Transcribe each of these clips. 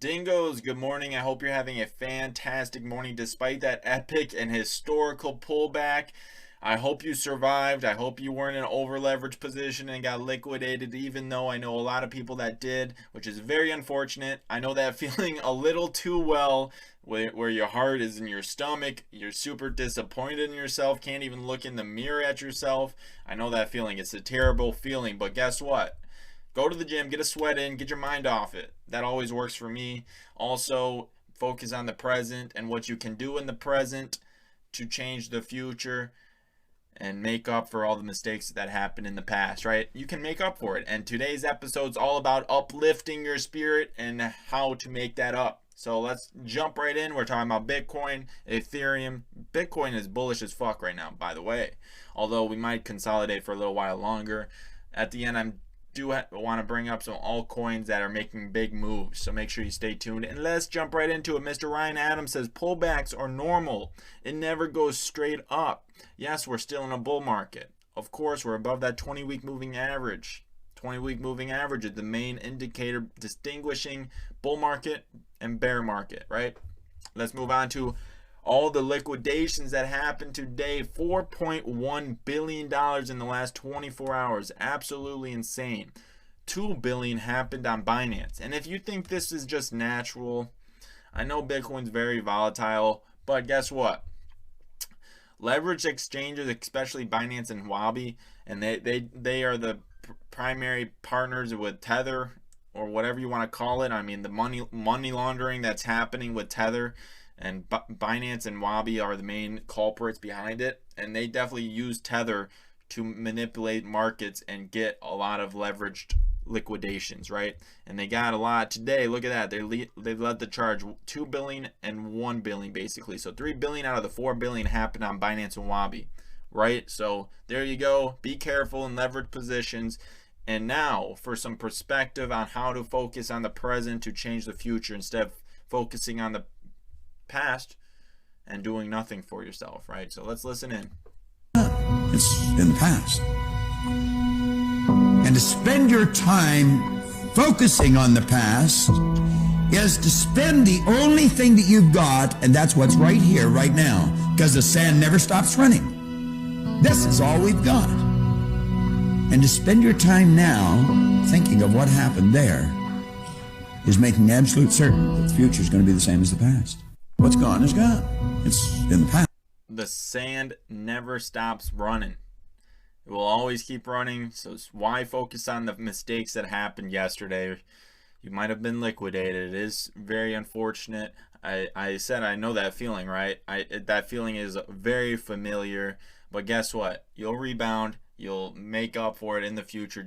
Dingoes, good morning. I hope you're having a fantastic morning despite that epic and historical pullback. I hope you survived. I hope you weren't in an over leveraged position and got liquidated, even though I know a lot of people that did, which is very unfortunate. I know that feeling a little too well, where your heart is in your stomach. You're super disappointed in yourself, can't even look in the mirror at yourself. I know that feeling. It's a terrible feeling, but guess what? Go to the gym, get a sweat in, get your mind off it. That always works for me. Also, focus on the present and what you can do in the present to change the future and make up for all the mistakes that happened in the past, right? You can make up for it. And today's episode's all about uplifting your spirit and how to make that up. So let's jump right in. We're talking about Bitcoin, Ethereum. Bitcoin is bullish as fuck right now, by the way. Although we might consolidate for a little while longer. At the end, I want to bring up some altcoins that are making big moves, so make sure you stay tuned. And let's jump right into it. Mr. Ryan Adams says pullbacks are normal. It never goes straight up. Yes, we're still in a bull market. Of course, we're above that 20-week moving average. 20-week moving average is the main indicator distinguishing bull market and bear market, right? Let's move on to all the liquidations that happened today. $4.1 billion in the last 24 hours. Absolutely insane. $2 billion happened on Binance. And if you think this is just natural, I know Bitcoin's very volatile, but guess what? Leveraged exchanges, especially Binance and Wabi, and they are the primary partners with Tether, or whatever you want to call it. I mean, the money laundering that's happening with Tether, and Binance and Wabi are the main culprits behind it, and they definitely use Tether to manipulate markets and get a lot of leveraged liquidations, right? And they got a lot today. Look at that. They led the charge. 2 billion and 1 billion basically. So 3 billion out of the 4 billion happened on Binance and Wabi, right? So there you go. Be careful in leveraged positions. And now for some perspective on how to focus on the present to change the future instead of focusing on the past and doing nothing for yourself, right? So let's listen in. It's in the past. And to spend your time focusing on the past is to spend the only thing that you've got, and that's what's right here, right now, because the sand never stops running. This is all we've got. And to spend your time now thinking of what happened there is making absolute certain that the future is going to be the same as the past. What's gone is gone. It's in the past. The sand never stops running. It will always keep running. So why focus on the mistakes that happened yesterday? You might have been liquidated. It is very unfortunate. I said I know that feeling, right? That feeling is very familiar. But guess what? You'll rebound. You'll make up for it in the future.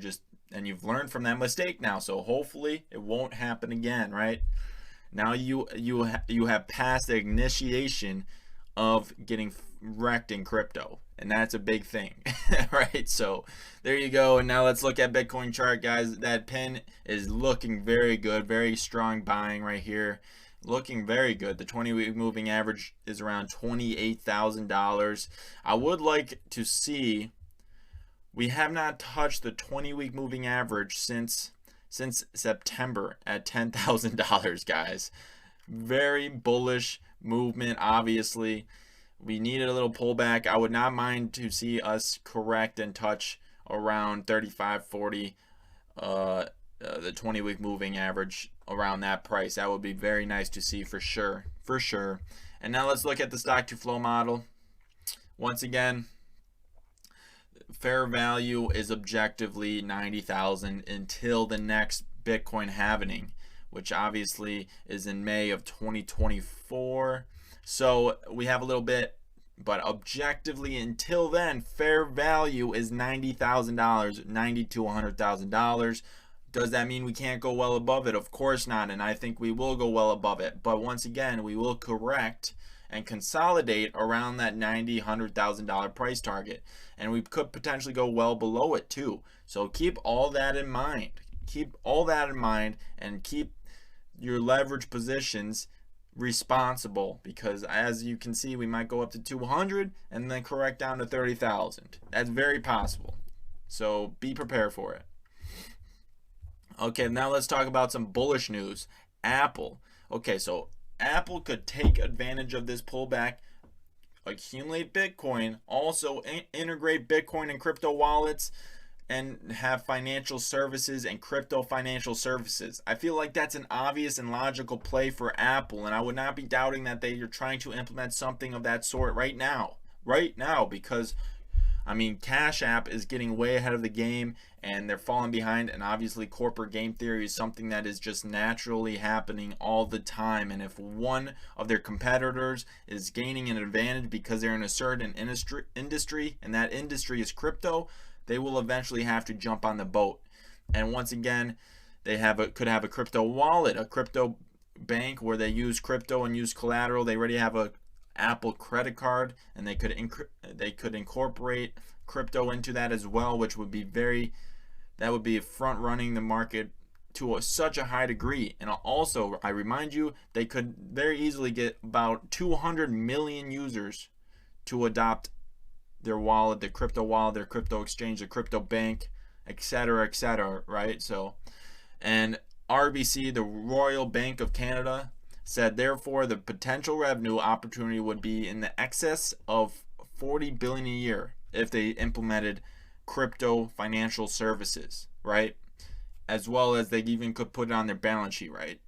And you've learned from that mistake now. So hopefully it won't happen again, right? Now you have passed the initiation of getting wrecked in crypto, and that's a big thing, right? So there you go. And now let's look at Bitcoin chart, guys. That pin is looking very good, very strong buying right here, looking very good. The 20-week moving average is around $28,000. I would like to see, we have not touched the 20-week moving average since September at $10,000, guys. Very bullish movement. Obviously, we needed a little pullback. I would not mind to see us correct and touch around 35.40, the 20-week moving average around that price. That would be very nice to see for sure. And now let's look at the stock to flow model. Once again, fair value is objectively 90,000 until the next Bitcoin halving, which obviously is in May of 2024. So we have a little bit, but objectively until then, fair value is $90,000, $90,000 to $100,000. Does that mean we can't go well above it? Of course not, and I think we will go well above it. But once again, we will correct and consolidate around that $90,000, $100,000 price target, and we could potentially go well below it too. So keep all that in mind. And keep your leverage positions responsible, because as you can see, we might go up to 200 and then correct down to 30,000. That's very possible. So be prepared for it. Okay, now let's talk about some bullish news. Apple. Okay, so Apple could take advantage of this pullback, accumulate Bitcoin, also integrate Bitcoin and crypto wallets, and have financial services and crypto financial services. I feel like that's an obvious and logical play for Apple, and I would not be doubting that they are trying to implement something of that sort right now. Right now, because I mean, Cash App is getting way ahead of the game and they're falling behind, and obviously corporate game theory is something that is just naturally happening all the time. And if one of their competitors is gaining an advantage because they're in a certain industry and that industry is crypto, they will eventually have to jump on the boat. And once again, they could have a crypto wallet, a crypto bank where they use crypto and use collateral. They already have a Apple credit card, and they could incorporate crypto into that as well, which would be that would be front running the market to such a high degree. And also, I remind you, they could very easily get about 200 million users to adopt their wallet, their crypto wallet, their crypto exchange, their crypto bank, etc., right? So, and RBC, the Royal Bank of Canada, said therefore the potential revenue opportunity would be in the excess of 40 billion a year if they implemented crypto financial services, right? As well as they even could put it on their balance sheet, right?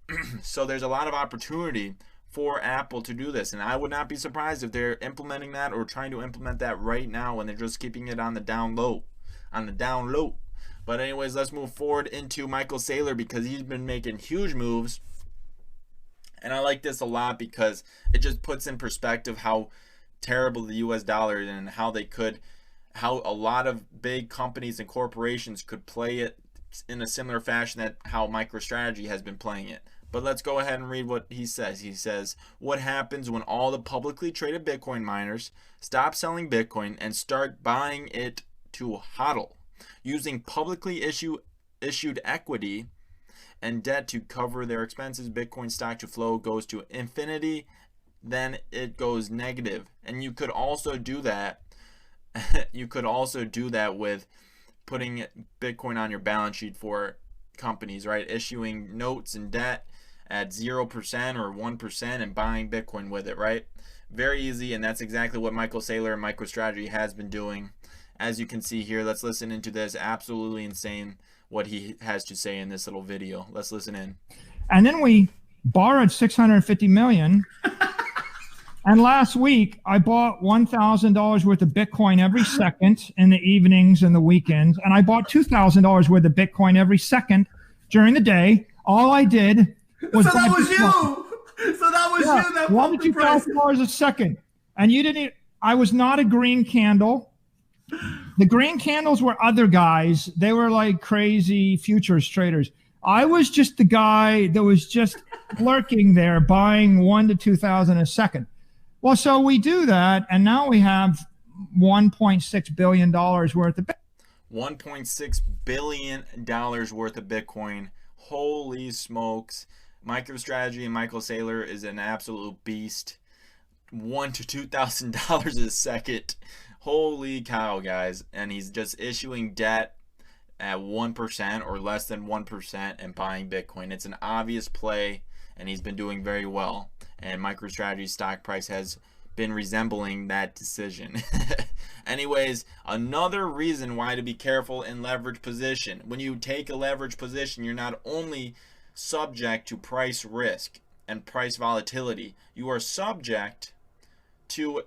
So there's a lot of opportunity for Apple to do this, and I would not be surprised if they're implementing that or trying to implement that right now, and they're just keeping it on the down low. But anyways, let's move forward into Michael Saylor, because he's been making huge moves. And I like this a lot because it just puts in perspective how terrible the US dollar is, and how a lot of big companies and corporations could play it in a similar fashion that how MicroStrategy has been playing it. But let's go ahead and read what he says. He says, what happens when all the publicly traded Bitcoin miners stop selling Bitcoin and start buying it to hodl, using publicly issued equity and debt to cover their expenses? Bitcoin stock to flow goes to infinity, then it goes negative. And you could also do that with putting Bitcoin on your balance sheet for companies, right? Issuing notes and debt at 0% or 1% and buying Bitcoin with it, right? Very easy, and that's exactly what Michael Saylor and MicroStrategy has been doing. As you can see here, let's listen into this. Absolutely insane what he has to say in this little video. Let's listen in. And then we borrowed $650 million. And last week, I bought $1,000 worth of Bitcoin every second in the evenings and the weekends. And I bought $2,000 worth of Bitcoin every second during the day. All I did was... So that was you! So that was you that bought the price. $2,000 a second. And you didn't... I was not a green candle. The green candles were other guys. They were like crazy futures traders. I was just the guy that was just lurking there buying 1,000 to 2,000 a second. Well, so we do that, and now we have $1.6 billion worth of $1.6 billion worth of Bitcoin. Holy smokes. MicroStrategy and Michael Saylor is an absolute beast. $1,000 to $2,000 a second. Holy cow, guys. And he's just issuing debt at 1% or less than 1% and buying Bitcoin. It's an obvious play, and he's been doing very well. And MicroStrategy's stock price has been resembling that decision. Anyways, another reason why to be careful in leverage position. When you take a leverage position, you're not only subject to price risk and price volatility, you are subject to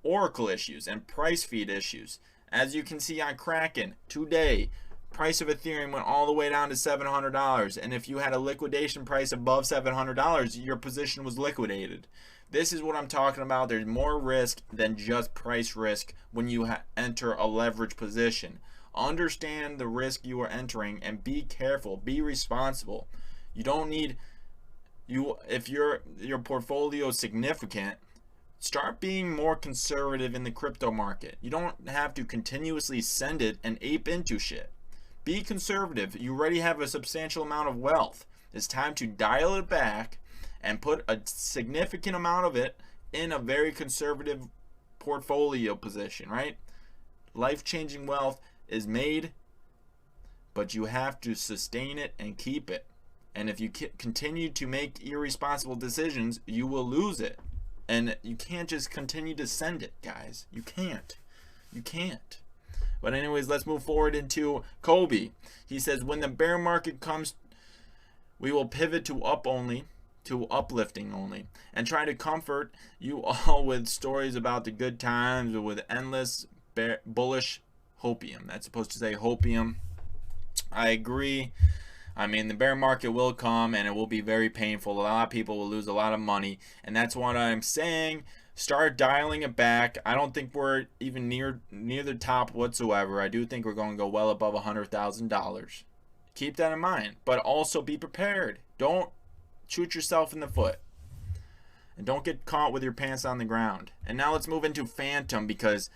Oracle issues and price feed issues. As you can see on Kraken today, price of Ethereum went all the way down to $700, and if you had a liquidation price above $700, your position was liquidated. This is what I'm talking about. There's more risk than just price risk when you enter a leverage position. Understand the risk you are entering and be careful, be responsible. You don't need if your portfolio is significant, start being more conservative in the crypto market. You don't have to continuously send it and ape into shit. Be conservative. You already have a substantial amount of wealth. It's time to dial it back and put a significant amount of it in a very conservative portfolio position, right? Life-changing wealth is made, but you have to sustain it and keep it. And if you continue to make irresponsible decisions, you will lose it. And you can't just continue to send it, guys. You can't. You can't. But anyways, let's move forward into Kobe. He says, when the bear market comes, we will pivot to uplifting only, and try to comfort you all with stories about the good times with endless bullish hopium. That's supposed to say hopium. I agree. I mean, the bear market will come and it will be very painful. A lot of people will lose a lot of money, and that's what I'm saying. Start dialing it back. I don't think we're even near the top whatsoever. I do think we're going to go well above $100,000. Keep that in mind, but also be prepared. Don't shoot yourself in the foot, and don't get caught with your pants on the ground. And now let's move into Phantom, because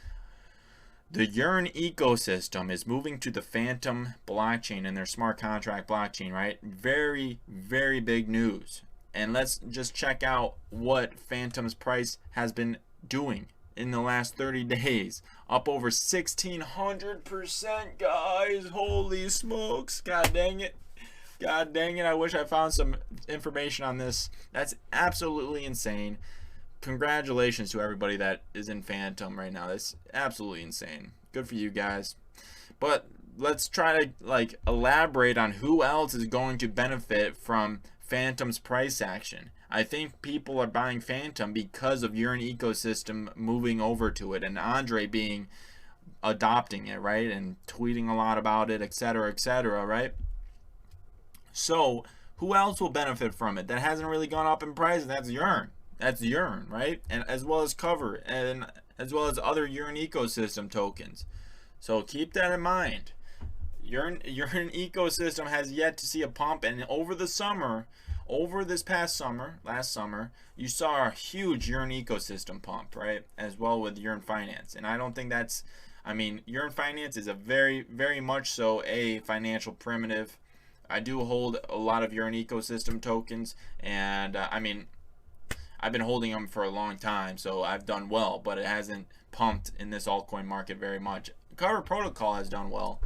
the Yearn ecosystem is moving to the Phantom blockchain and their smart contract blockchain, right? Very, very big news. And let's just check out what Phantom's price has been doing in the last 30 days. Up over 1,600%, guys. Holy smokes. God dang it. God dang it. I wish I found some information on this. That's absolutely insane. Congratulations to everybody that is in Phantom right now. That's absolutely insane. Good for you guys. But let's try to elaborate on who else is going to benefit from Phantom's price action. I think people are buying Phantom because of Yearn ecosystem moving over to it, and Andre adopting it, right, and tweeting a lot about it, etc., right? So who else will benefit from it that hasn't really gone up in price? And that's Yearn. That's Yearn, right? And as well as Cover, and as well as other Yearn ecosystem tokens. So keep that in mind. Yearn ecosystem has yet to see a pump, and over this past summer, last summer, you saw a huge Yearn ecosystem pump, right? As well with Yearn Finance. And I don't think that's, I mean, Yearn Finance is a very, very much so a financial primitive. I do hold a lot of Yearn ecosystem tokens, and I mean, I've been holding them for a long time, so I've done well, but it hasn't pumped in this altcoin market very much. Cover Protocol has done well,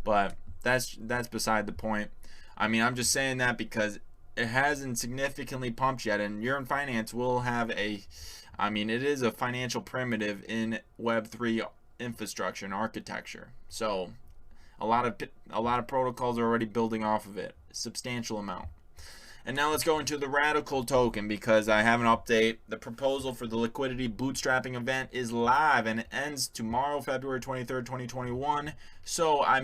but that's beside the point. I mean, I'm just saying that because it hasn't significantly pumped yet, and Yearn Finance will have it is a financial primitive in Web3 infrastructure and architecture. So a lot of protocols are already building off of it, a substantial amount. And now let's go into the Radical token, because I have an update. The proposal for the liquidity bootstrapping event is live and it ends tomorrow, February 23rd, 2021. So I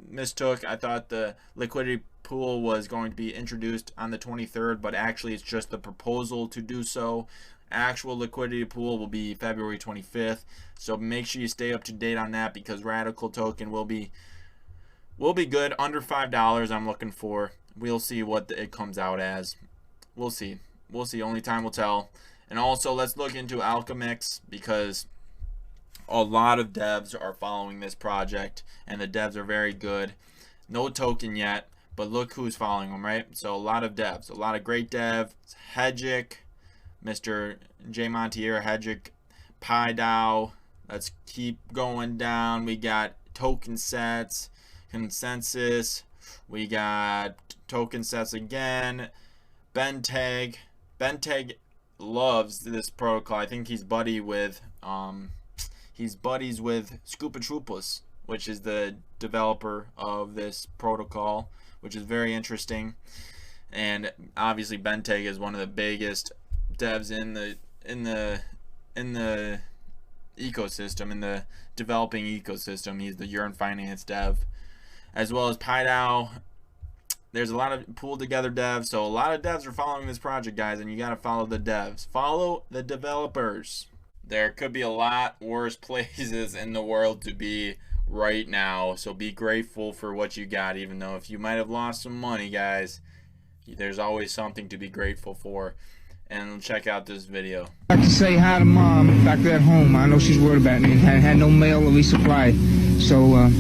mistook. I thought the liquidity pool was going to be introduced on the 23rd, but actually it's just the proposal to do so. Actual liquidity pool will be February 25th. So make sure you stay up to date on that, because Radical token will be good, under $5 I'm looking for. We'll see what it comes out as. We'll see. Only time will tell. And also, let's look into Alchemix, because a lot of devs are following this project, and the devs are very good. No token yet, but look who's following them, right? So a lot of devs, a lot of great devs. Hedgic, Mr. J. Montier, Hedgic, PyDAO. Let's keep going down. We got token sets, consensus. We got token sets again. Benteg loves this protocol. I think he's buddies with Scoopa Troopus, which is the developer of this protocol, which is very interesting. And obviously Benteg is one of the biggest devs in the ecosystem, in the developing ecosystem. He's the Yearn Finance dev, as well as PyDAO. There's a lot of pulled together devs, so a lot of devs are following this project, guys, and you got to follow the devs. Follow the developers. There could be a lot worse places in the world to be right now, so be grateful for what you got, even though if you might have lost some money, guys, there's always something to be grateful for. And check out this video. I'd like to say hi to Mom back there at home. I know she's worried about me. Had no mail or resupply. So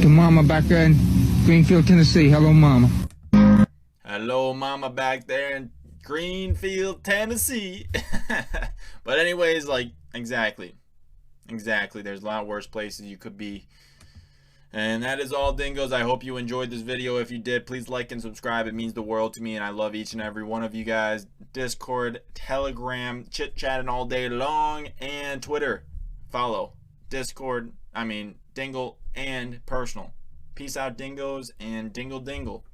to Mama back there in Greenfield, Tennessee. Hello, Mama. Hello, Mama back there in Greenfield, Tennessee. But anyways, exactly. There's a lot worse places you could be. And that is all, dingoes. I hope you enjoyed this video. If you did, please like and subscribe. It means the world to me, and I love each and every one of you guys. Discord, Telegram, chit-chatting all day long, and Twitter. Follow. Discord, Dingle, and personal. Peace out, dingoes, and dingle dingle.